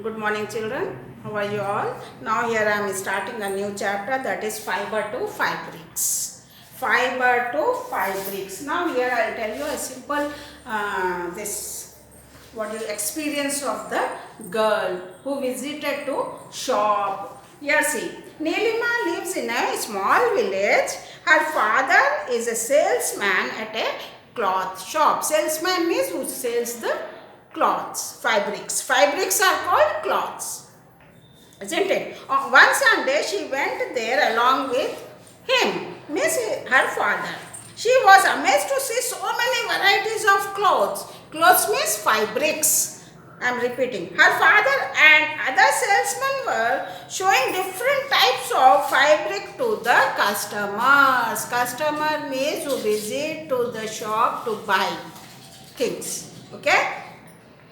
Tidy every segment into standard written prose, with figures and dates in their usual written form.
Good morning, children. How are you all? Now here I am starting a new chapter, that is fiber to fabrics. Fiber to fabrics. Now here I will tell you a simple this what is experience of the girl who visited to shop. Here see, Nilima lives in a small village. Her father is a salesman at a cloth shop. Salesman means who sells the cloths, fabrics. Fabrics are called cloths, isn't it? One Sunday she went there along with him, means her father. She was amazed to see so many varieties of clothes. Clothes means fabrics. I am repeating. Her father and other salesmen were showing different types of fabric to the customers. Customer means who visit to the shop to buy things. Okay?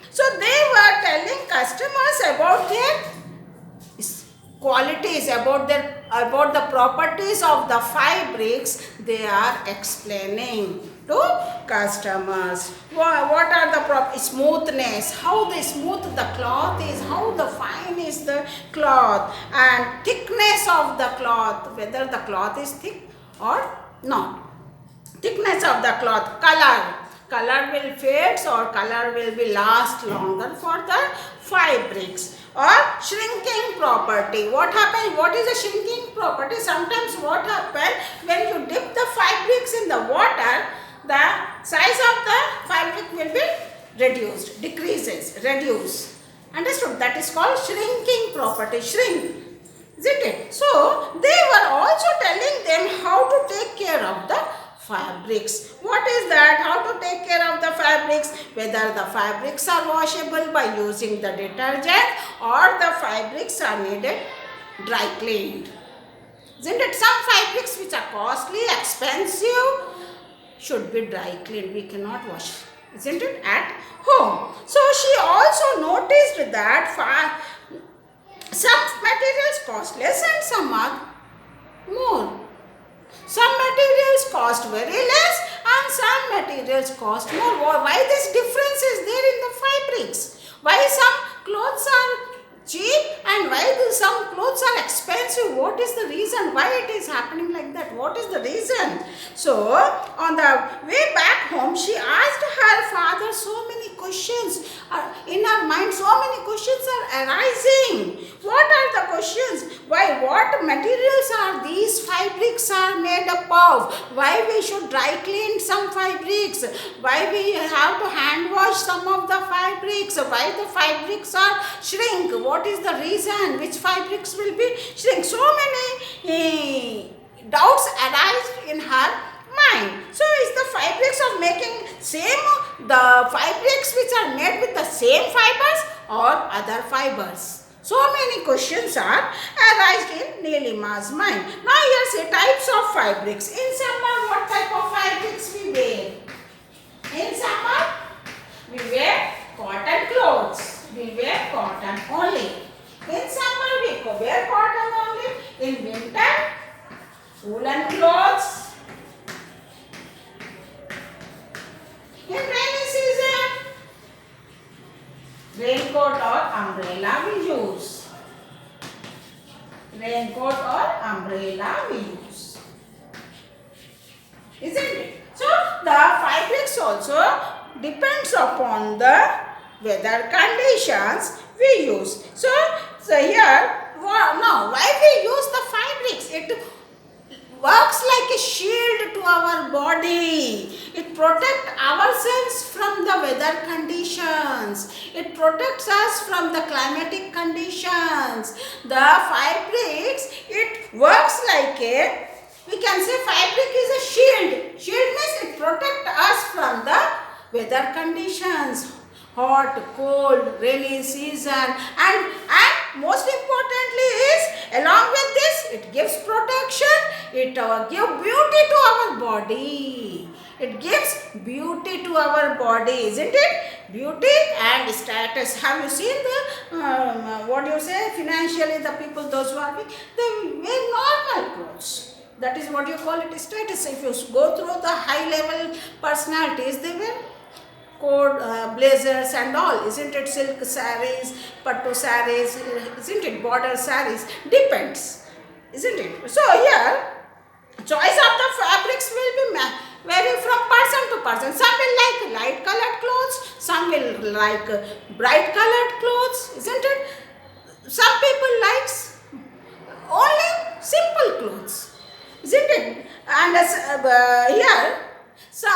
So they were telling customers about their qualities, about the properties of the fabrics. They are explaining to customers what are the smoothness, how the smooth the cloth is, how the fine is the cloth, and thickness of the cloth, whether the cloth is thick or not. Thickness of the cloth, color will fade or color will be last longer for the fabrics. Or shrinking property. What happens? What is a shrinking property? Sometimes what happens when you dip the fabrics in the water, the size of the fabric will be reduced, decreases, reduce. Understood? That is called shrinking property. Shrink. Isn't it? So they were also telling them how to take care of the fabrics. What is that? How to take care of the fabrics? Whether the fabrics are washable by using the detergent or the fabrics are needed dry cleaned. Isn't it? Some fabrics which are costly, expensive should be dry cleaned. We cannot wash, isn't it, at home. So she also noticed that some materials cost less and some are more. Some materials cost very less and some materials cost more. Why this difference is there in the fabrics? Why some clothes are cheap and why some clothes are expensive? What is the reason? Why it is happening like that? What is the reason? So, on the way back home, she asked her father so many questions. In her mind, so many questions are arising. What are the questions? Why? What materials are these fabrics are made up of? Why we should dry clean some fabrics? Why we have to hand wash some of the fabrics? Why the fabrics are shrink? What is the reason? Which fabrics will be shrink? So many doubts arise in her mind. So is the fabrics of making the fabrics which are made with the same fibers or other fibers? So many questions are arised in Nilima's mind. Now here say types of fabrics. In summer, what type of fabrics we wear? In summer, we wear cotton clothes. We wear cotton only. In summer, we wear cotton only. In winter, woolen clothes. In rainy season, raincoat or umbrella we use. Raincoat or umbrella we use. Isn't it? So, the fabrics also depends upon the weather conditions we use. So here, now why we use the fabrics? It works like a shield to our body. It protects ourselves from the weather conditions. It protects us from the climatic conditions. The fabrics, it works like we can say fabric is a shield. Shield means it protects us from the weather conditions. Hot, cold, rainy season, and most importantly is along with this it gives protection. It gives beauty to our body. It gives beauty to our body, isn't it? Beauty and status. Have you seen the what do you say? Financially, the people those who are big, they wear normal clothes. That is what you call it status. If you go through the high level personalities, they wear coat, blazers and all, isn't it? Silk sarees, pattu sarees, isn't it? Border sarees, depends, isn't it? So here, choice of the fabrics will be vary from person to person. Some will like light colored clothes, some will like bright colored clothes, isn't it? Some people likes only simple clothes, isn't it? And here, so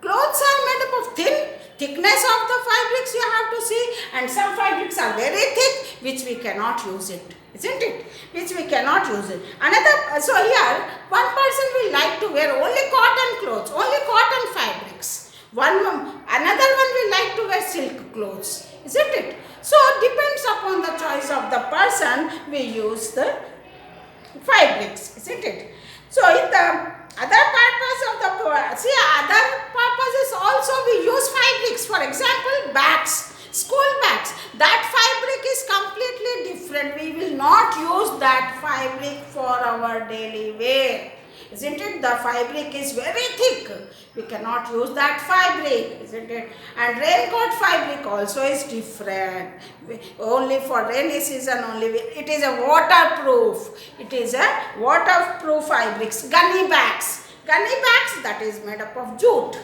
clothes are made up of thickness of the fabrics you have to see, and some fabrics are very thick which we cannot use it, isn't it? Which we cannot use it. Another, so here one person will like to wear only cotton clothes, only cotton fabrics. Another one will like to wear silk clothes, isn't it? So depends upon the choice of the person we use the fabrics, isn't it? So in the other purpose of the other purposes also we use fabrics. For example, bags, school bags. That fabric is completely different. We will not use that fabric for our daily wear, isn't it? The fabric is very thick. We cannot use that fabric, isn't it? And raincoat fabric also is different. Only for rainy season only. It is a waterproof. It is a waterproof fabrics. Gunny bags. Gunny bags, that is made up of jute,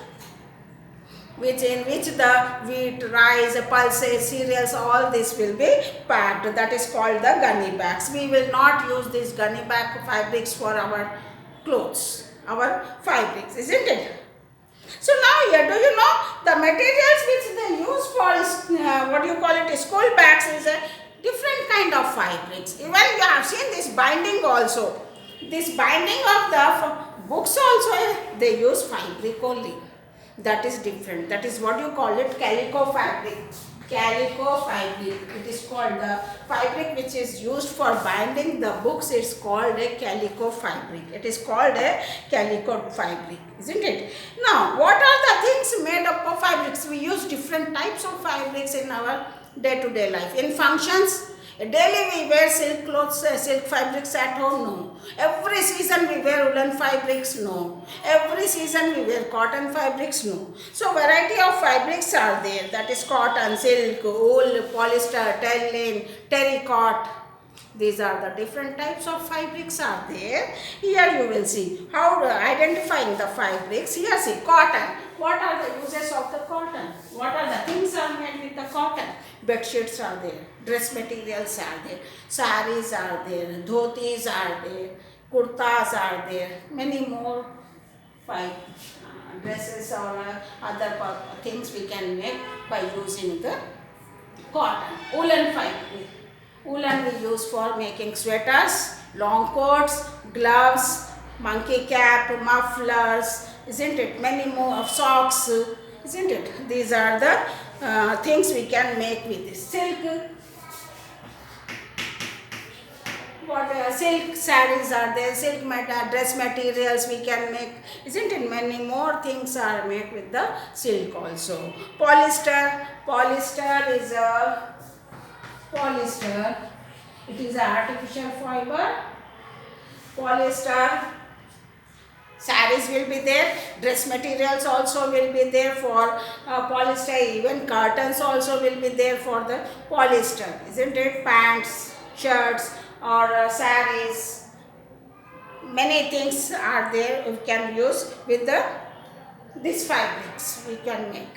in which the wheat, rice, pulses, cereals, all this will be packed. That is called the gunny bags. We will not use these gunny bag fabrics for our clothes, our fabrics, isn't it? So now here, do you know the materials which they use for what do you call it, school bags is a different kind of fabrics. Even you have seen this binding also. This binding of the books also they use fabric only. That is different. That is what you call it, calico fabric. Calico fabric. It is called the fabric which is used for binding the books. It's called a calico fabric. It is called a calico fabric, isn't it? Now, what are the things made up of fabrics? We use different types of fabrics in our day-to-day life. In functions, daily we wear silk clothes, silk fabrics at home, no. Every season we wear woolen fabrics, no. Every season we wear cotton fabrics, no. So variety of fabrics are there, that is cotton, silk, wool, polyester, terling, terracotta. These are the different types of fabrics are there. Here you will see how identifying the fabrics. Here see cotton. What are the uses of the cotton? What are the things are made with the cotton? Bed sheets are there, dress materials are there, saris are there, dhotis are there, kurtas are there, many more dresses or other things we can make by using the cotton. Woolen fabric. Woolen we use for making sweaters, long coats, gloves, monkey cap, mufflers, isn't it? Many more of socks, isn't it? These are the things we can make with this. Silk, silk sarees are there, silk dress materials we can make, isn't it? Many more things are made with the silk also. Polyester, polyester is a polyester. It is an artificial fiber. Polyester sarees will be there. Dress materials also will be there for polyester. Even curtains also will be there for the polyester, isn't it? Pants, shirts or sarees. Many things are there we can use with these fabrics we can make.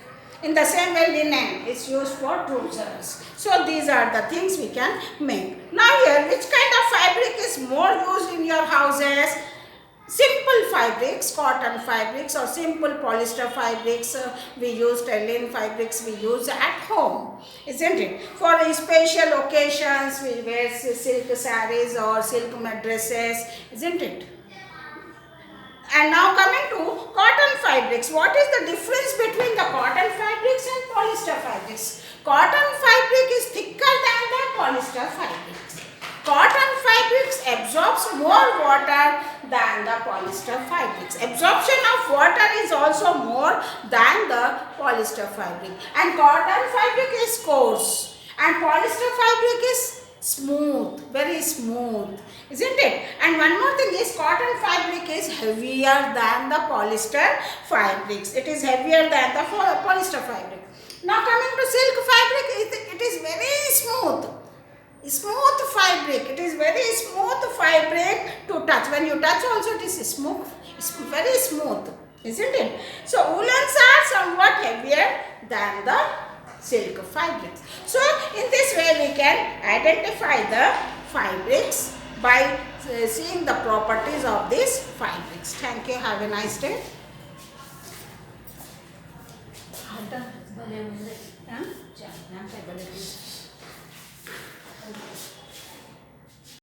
In the same way, linen is used for trousers. So these are the things we can make. Now here, which kind of fabric is more used in your houses? Simple fabrics, cotton fabrics or simple polyester fabrics we use, terling fabrics we use at home, isn't it? For special occasions we wear silk sarees or silk dresses, isn't it? And now coming to cotton fabrics. What is the difference between the cotton fabrics and polyester fabrics? Cotton fabric is thicker than the polyester fabrics. Cotton fabrics absorbs more water than the polyester fabrics. Absorption of water is also more than the polyester fabric. And cotton fabric is coarse and polyester fabric is smooth, very smooth, isn't it? And one more thing is cotton fabric is heavier than the polyester fabrics. It is heavier than the polyester fabric. Now coming to silk fabric, it is very smooth. Smooth fabric. It is very smooth fabric to touch. When you touch also it is smooth, very smooth, isn't it? So woolens are somewhat heavier than the silk fabrics. So in this way we can identify the fabrics by seeing the properties of these fabrics. Thank you. Have a nice day. Huh?